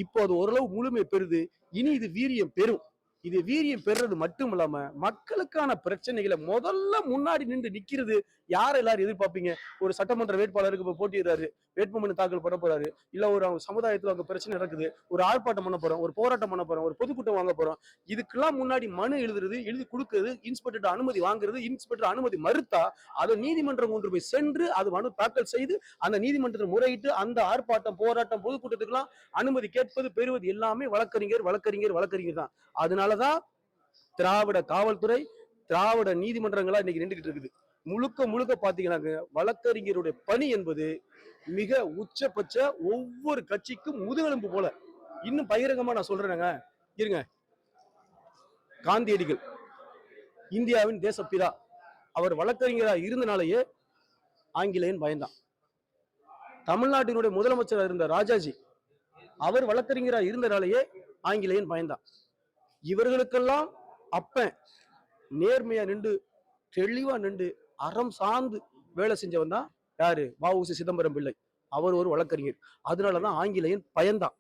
இப்போ அது ஓரளவு முழுமை பெறுது. இனி இது வீரியம் பெறும். இது வீரியம் பெறுறது மட்டும் இல்லாம மக்களுக்கான பிரச்சனைகளை முதல்ல முன்னாடி நின்று நிக்கிறது யாரை எல்லாரும் எதிர்பார்ப்பீங்க? ஒரு சட்டமன்ற வேட்பாளருக்கு இப்ப போட்டியிடுறாரு, வேட்புமனு தாக்கல் பண்ண போறாரு, இல்ல ஒரு அவங்க சமுதாயத்துல அங்க பிரச்சனை நடக்குது, ஒரு ஆர்ப்பாட்டம் பண்ண போறோம், ஒரு போராட்டம் பண்ண போறோம், ஒரு பொதுக்கூட்டம் வாங்க போறோம். இதுக்கெல்லாம் முன்னாடி மனு எழுதுறது, எழுதி கொடுக்கிறது, இன்ஸ்பெக்டர் அனுமதி வாங்குறது, இன்ஸ்பெக்டர் அனுமதி மறுத்தா அதை நீதிமன்றம் கொண்டு போய் சென்று அது மனு தாக்கல் செய்து அந்த நீதிமன்றத்தில் முறையிட்டு அந்த ஆர்ப்பாட்டம் போராட்டம் பொதுக்கூட்டத்துக்கெல்லாம் அனுமதி கேட்பது பெறுவது எல்லாமே வழக்கறிஞர் தான். அதனாலதான் திராவிட காவல்துறை, திராவிட நீதிமன்றங்களா இன்னைக்கு நின்றுகிட்டு இருக்குது. முழுக்க முழுக்க பாத்தீங்கன்னா வழக்கறிஞருடைய பணி என்பது மிக உச்சபட்ச ஒவ்வொரு கட்சிக்கும் முதுகெலும்பு போல. இன்னும் பகிரங்கமா நான் சொல்றேங்க, இருங்க. காந்தியடிகள் இந்தியாவின் தேசப்பிதா, அவர் வழக்கறிஞராக இருந்தனாலேயே ஆங்கிலேயன் பயந்தான். தமிழ்நாட்டினுடைய முதலமைச்சராக இருந்த ராஜாஜி, அவர் வழக்கறிஞராக இருந்தனாலேயே ஆங்கிலேயன் பயந்தான். இவர்களுக்கெல்லாம் அப்ப நேர்மையா நின்று தெளிவா நின்று அறம் சார்ந்து வேலை செஞ்சவன் தான் யாரு? வ.உ.சி. சிதம்பரம் பிள்ளை. அவர் ஒரு வழக்கறிஞர். அதனாலதான் ஆங்கிலேயன் பயந்தான்.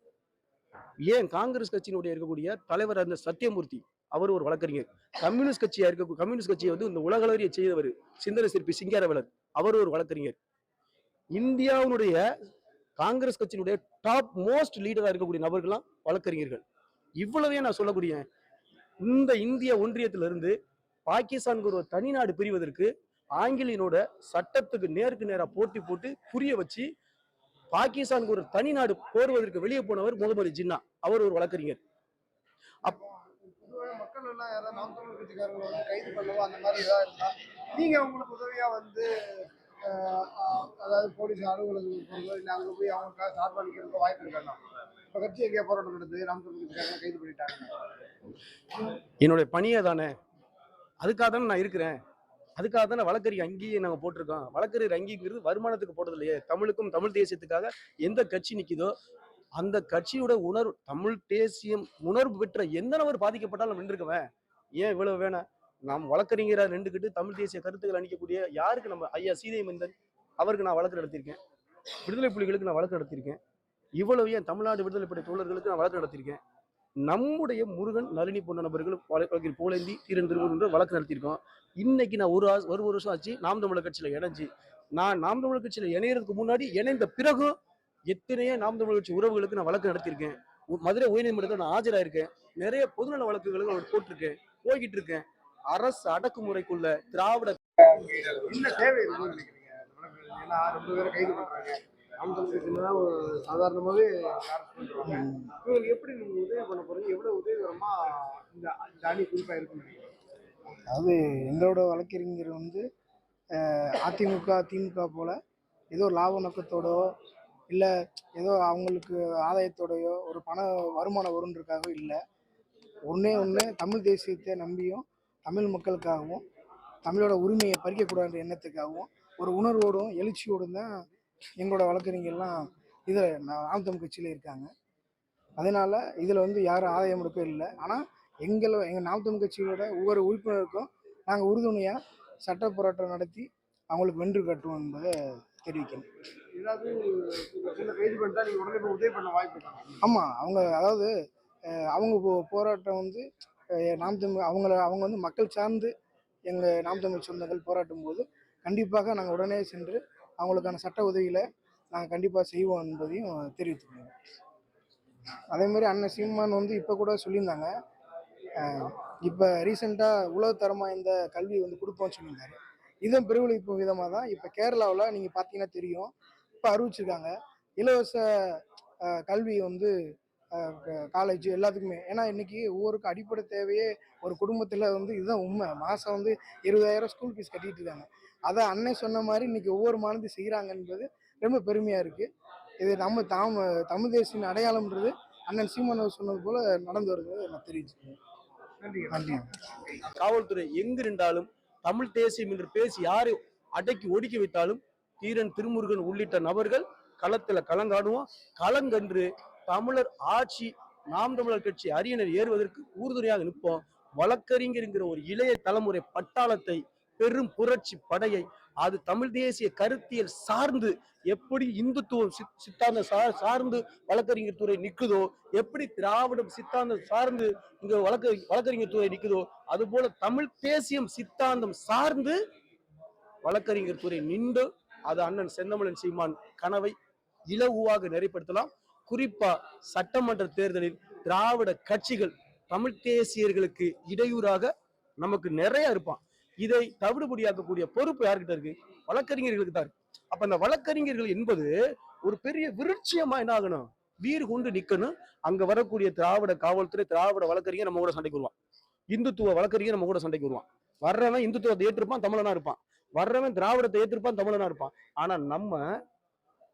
ஏன் காங்கிரஸ் கட்சியினுடைய இருக்கக்கூடிய தலைவர் அந்த சத்தியமூர்த்தி, அவர் ஒரு வழக்கறிஞர். கம்யூனிஸ்ட் கட்சியை வந்து இந்த உலகளறிய செய்தவர் சிந்தனை சிற்பி சிங்காரவேலர், அவர் ஒரு வழக்கறிஞர். இந்தியாவுடைய காங்கிரஸ் கட்சியினுடைய டாப் மோஸ்ட் லீடரா இருக்கக்கூடிய நபர்கள்லாம் வழக்கறிஞர்கள். இவ்வளவே நான் சொல்லக்கூடிய இந்த இந்திய ஒன்றியத்திலிருந்து பாகிஸ்தானுக்கு ஒரு தனிநாடு பிரிவதற்கு ஆங்கிலேயனோட சட்டத்துக்கு நேருக்கு நேரா போட்டி போட்டு புரிய வச்சு பாகிஸ்தானுக்கு ஒரு தனிநாடு கோருவதற்கு வெளியே போனவர் முகமது ஜின்னா, அவர் ஒரு வழக்கறிஞர். மக்கள் எல்லாம் யாராவது நாம் தமிழர் கட்சிக்காரங்களை வந்து கைது பண்ணவோ அந்த மாதிரி ஏதாவது இருந்தா நீங்க உங்களுக்கு உதவியா வந்து அதாவது போலீஸ் அலுவலகம் போறதோ இல்லை அங்கே போய் அவங்களுக்காக சார்பா நிற்கிறதுக்கு வாய்ப்பு இருக்காங்க. இப்போ கட்சி எங்கேயா போராட்டம் நடந்தது, நாம் தமிழர் கட்சிக்காரங்க கைது பண்ணிட்டாங்க. என்னுடைய பணியே தானே, அதுக்காக தானே நான் இருக்கிறேன். அதுக்காக தானே வழக்கறிஞர் அங்கேயே நாங்கள் போட்டிருக்கோம். வழக்கறிஞர் அங்கீங்கிறது வருமானத்துக்கு போடுறது இல்லையே. தமிழுக்கும் தமிழ் தேசியத்துக்காக எந்த கட்சி நிற்குதோ அந்த கட்சியோட உணர்வு, தமிழ் தேசியம் உணர்வு பெற்ற எந்த நபர் பாதிக்கப்பட்டாலும் நின்றுக்குவேன். ஏன் இவ்வளவு வேணாம்? நாம் வழக்கறிஞராக நின்றுக்கிட்டு தமிழ் தேசிய கருத்துக்கள் அணிக்கக்கூடிய யாருக்கு? நம்ம ஐயா சீதை மந்தன், அவருக்கு நான் வழக்கு நடத்தியிருக்கேன். விடுதலை புலிகளுக்கு நான் வழக்கு நடத்தியிருக்கேன். இவ்வளவு ஏன் தமிழ்நாடு விடுதலை படை தோழர்களுக்கு நான் வழக்கு நடத்தியிருக்கேன். நம்முடைய முருகன், நளினி போன்ற நபர்கள் வழக்கில் போலேந்தி தீரன் திருமுருகன் வழக்கு நடத்தியிருக்கோம். இன்னைக்கு நான் ஒரு வருஷம் ஆச்சு நாம் தமிழர் கட்சியில இணைஞ்சு. நான் நாம் தமிழர் கட்சியில இணையறதுக்கு முன்னாடி இணைந்த பிறகும் எத்தனையோ நாம் தமிழர் கட்சி உறவுகளுக்கு நான் வழக்கு நடத்தியிருக்கேன். மதுரை உயர்நீதிமன்றத்தில் நான் ஆஜராயிருக்கேன். நிறைய பொதுநல வழக்குகளும் அவர் போட்டிருக்கேன், போய்கிட்டு இருக்கேன். அரசு அடக்குமுறைக்குள்ள திராவிட என்ன தேவை இருக்குன்னு நினைக்கிறீங்க? ஏன்னா ரொம்ப பேரை கைது பண்றாங்க. நாம் தமிழர் கட்சியில்தான் சாதாரணமாகவே இவங்களுக்கு எப்படி நீங்க உதவி பண்ண போறீங்க? எவ்வளவு உதவிகரமா இந்த அணி குறிப்பா இருக்குன்னு நினைக்கிறீங்க? அதாவது எங்களோட வழக்கறிஞர் வந்து அதிமுக திமுக போல ஏதோ லாப நோக்கத்தோடோ இல்லை ஏதோ அவங்களுக்கு ஆதாயத்தோடையோ ஒரு பண வருமானம் வருன்றதுக்காகவோ இல்லை. ஒன்று தமிழ் தேசியத்தை நம்பியும் தமிழ் மக்களுக்காகவும் தமிழோட உரிமையை பறிக்கக்கூடாதுன்ற எண்ணத்துக்காகவும் ஒரு உணர்வோடும் எழுச்சியோடும் தான் எங்களோட வழக்கறிஞர்லாம் இதில் நாம் தமிழ் கட்சியில் இருக்காங்க. அதனால் இதில் வந்து யாரும் ஆதாயம் எடுக்க இல்லை. ஆனால் எங்கள் நாம் தமிழ் கட்சியோட ஒவ்வொரு உறுப்பினருக்கும் நாங்கள் உறுதுணையாக சட்ட போராட்டம் நடத்தி அவங்களுக்கு வென்று காட்டுவோம் என்பதை தெரிவிக்கணும். ஏதாவது கைது பண்ணிட்டா நீங்கள் உடனே உதவி பண்ண வாய்ப்பு இருக்காங்க? ஆமாம், அவங்க அதாவது அவங்க போராட்டம் வந்து நாம் தமிழ் அவங்க வந்து மக்கள் சார்ந்து எங்கள் நாம் தமிழ் சொந்தங்கள் போராட்டும் போது கண்டிப்பாக நாங்கள் உடனே சென்று அவங்களுக்கான சட்ட உதவிகளை நாங்கள் கண்டிப்பாக செய்வோம் என்பதையும் தெரிவித்துக்கோங்க. அதே மாதிரி அண்ணன் சீமான் வந்து இப்போ கூட சொல்லியிருந்தாங்க, இப்போ ரீசெண்டாக உலகத்தரமாக இந்த கல்வி வந்து கொடுப்போம்னு சொல்லியிருந்தாரு. இதன் பிரதிபலிப்பு விதமாக தான் இப்போ கேரளாவில் நீங்கள் பார்த்தீங்கன்னா தெரியும், இப்போ அறிவிச்சிருக்காங்க இலவச கல்வி வந்து காலேஜ் எல்லாத்துக்குமே. ஏன்னா இன்னைக்கு ஒவ்வொருக்கும் அடிப்படை தேவையே ஒரு குடும்பத்தில் வந்து இதுதான் உண்மை. மாதம் வந்து 20,000 ஸ்கூல் ஃபீஸ் கட்டிட்டு இருக்காங்க. அதை அண்ணன் சொன்ன மாதிரி இன்னைக்கு ஒவ்வொரு மாநிலத்தையும் செய்கிறாங்க என்பது ரொம்ப பெருமையாக இருக்குது. இது நம்ம தமிழ் தேசியின் அடையாளம்ன்றது அண்ணன் சீமான் சொன்னது போல நடந்து வருது நான் தெரிவிச்சுக்கிறேன். நன்றி. காவல்துறை எங்கு நின்றாலும் தமிழ் தேசியம் என்று பேசி யாரை அடக்கி ஒடுக்கி வைத்தாலும் தீரன் திருமுருகன் உள்ளிட்ட நபர்கள் களத்துல களங்காடுவோம். களங்கன்று தமிழர் ஆட்சி நாம் தமிழர் கட்சி அரியணை ஏறுவதற்கு உறுதுணையாக நிற்போம். வழக்கறிஞர் என்கிற ஒரு இளைய தலைமுறை பட்டாளத்தை, பெரும் புரட்சி படையை அது தமிழ் தேசிய கருத்தியல் சார்ந்து எப்படி இந்துத்துவம் சித்தாந்த சார்ந்து வழக்கறிஞர் துறை நிக்குதோ, எப்படி திராவிடம் சித்தாந்தம் சார்ந்து இங்க வழக்கறிஞர் துறை நிக்குதோ, அது போல தமிழ் தேசியம் சித்தாந்தம் சார்ந்து வழக்கறிஞர் துறை நின்று அது அண்ணன் செந்தமிழன் சீமான் கனவை இலகுவாக நிறைப்படுத்தலாம். குறிப்பா சட்டமன்ற தேர்தலில் திராவிட கட்சிகள் தமிழ் தேசியர்களுக்கு இடையூறாக நமக்கு நிறைய இருப்பான். இதை தவிடுபடியாக்கக்கூடிய பொறுப்பு யாருக்கிட்ட இருக்கு? வழக்கறிஞர்களுக்கு தான் இருக்கு. அப்ப அந்த வழக்கறிஞர்கள் என்பது ஒரு பெரிய விருட்சியமா என்ன ஆகணும்? வீறு கொண்டு நிக்கணும். அங்க வரக்கூடிய திராவிட காவல்துறை, திராவிட வழக்கறிஞர் நம்ம கூட சண்டைக்கு வருவான். இந்துத்துவ வழக்கறிஞர் நம்ம கூட சண்டைக்கு வருவான். வர்றவன் இந்துத்துவத்தை ஏற்றிருப்பான், தமிழனா இருப்பான். வர்றவன் திராவிடத்தை ஏற்றிருப்பான், தமிழனா இருப்பான். ஆனா நம்ம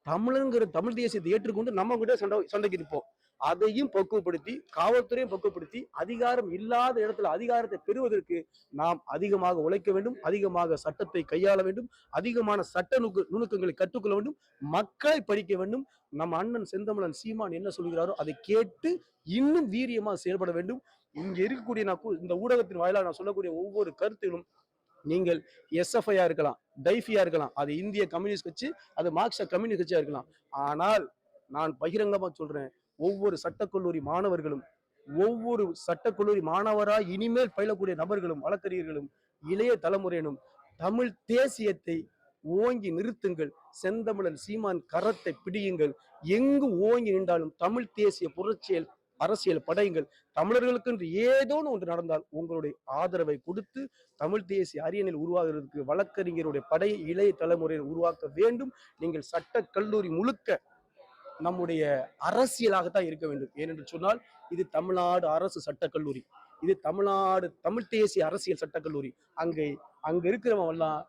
தமிழங்கிற தமிழ் தேசியத்தை ஏற்றுக்கொண்டு நம்ம கிட்ட சண்டைக்கு இருப்போம். அதையும் பக்குவப்படுத்தி, காவல்துறையும் பக்குவப்படுத்தி, அதிகாரம் இல்லாத இடத்துல அதிகாரத்தை பெறுவதற்கு நாம் அதிகமாக உழைக்க வேண்டும், அதிகமாக சட்டத்தை கையாள வேண்டும், அதிகமான சட்ட நுணுக்கங்களை கற்றுக்கொள்ள வேண்டும், மக்களை படிக்க வேண்டும். நம்ம அண்ணன் செந்தமிழன் சீமான் என்ன சொல்கிறாரோ அதை கேட்டு இன்னும் வீரியமா செயல்பட வேண்டும். இங்க இருக்கக்கூடிய இந்த ஊடகத்தின் வாயிலாக நான் சொல்லக்கூடிய ஒவ்வொரு கருத்திலும் நீங்கள் எஸ்எஃப்ஐயா இருக்கலாம், டைஃபியா இருக்கலாம், அது இந்திய கம்யூனிஸ்ட் கட்சி, அது மார்க்சிஸ்ட் கம்யூனிஸ்ட் கட்சியா இருக்கலாம். ஆனால் நான் பகிரங்கமா சொல்றேன், ஒவ்வொரு சட்டக்கல்லூரி மாணவர்களும், ஒவ்வொரு சட்டக்கல்லூரி மாணவராய் இனிமேல் பயிலக்கூடிய நபர்களும், வழக்கறிஞர்களும், இளைய தலைமுறையினும் தமிழ் தேசியத்தை ஓங்கி நிறுத்துங்கள். செந்தமிழன் சீமான் கரத்தை பிடியுங்கள். எங்கு ஓங்கி நின்றாலும் தமிழ் தேசிய புரட்சியல் அரசியல் படையுங்கள். தமிழர்களுக்கு ஏதோ ஒன்று நடந்தால் உங்களுடைய ஆதரவை கொடுத்து தமிழ் தேசிய அரியணையில் உருவாகிறதுக்கு வழக்கறிஞருடைய படையை இளைய தலைமுறையில் உருவாக்க வேண்டும். நீங்கள் சட்ட கல்லூரி முழுக்க நம்முடைய அரசியலாகத்தான் இருக்க வேண்டும். ஏனென்று சொன்னால் இது தமிழ்நாடு அரசு சட்டக்கல்லூரி, இது தமிழ்நாடு தமிழ் தேசிய அரசியல் சட்டக்கல்லூரி. அங்க இருக்கிறவன் எல்லாம்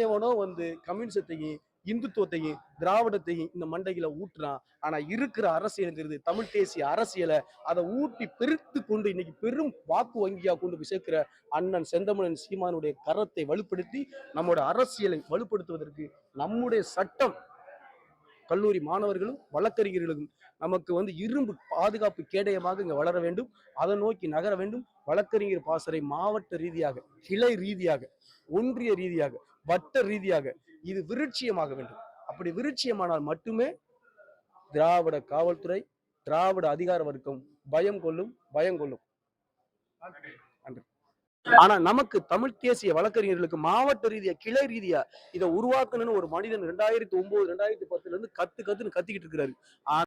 எவனோ வந்து கம்யூனிசத்தையும் இந்துத்துவத்தையும் திராவிடத்தையும் இந்த மண்டைகளை ஊட்டுறான். ஆனா இருக்கிற அரசியலுங்கிறது தமிழ் தேசிய அரசியலை அதை ஊட்டி பெருத்து கொண்டு இன்னைக்கு பெரும் வாக்கு வங்கியா கொண்டு போய் சேர்க்கிற அண்ணன் செந்தமிழன் சீமானுடைய கரத்தை வலுப்படுத்தி நம்முடைய அரசியலை வலுப்படுத்துவதற்கு நம்முடைய சட்டம் கல்லூரி மாணவர்களும் வழக்கறிஞர்களும் நமக்கு வந்து இரும்பு பாதுகாப்பு கேடயமாக இங்க வளர வேண்டும். அதை நோக்கி நகர வேண்டும். வழக்கறிஞர் பாசறை மாவட்ட ரீதியாக, கிளை ரீதியாக, ஒன்றிய ரீதியாக, வட்ட ரீதியாக இது விருட்சியமாக வேண்டும். அப்படி விருட்சியமானால் மட்டுமே திராவிட காவல்துறை, திராவிட அதிகார வர்க்கம் பயம் கொள்ளும். நன்றி. ஆனா நமக்கு தமிழ் தேசிய வழக்கறிஞர்களுக்கு மாவட்ட ரீதியா, கிளை ரீதியா இதை உருவாக்கணும்னு ஒரு மனிதன் 2009, 2010 கத்துன்னு கத்திக்கிட்டு இருக்கிறாரு.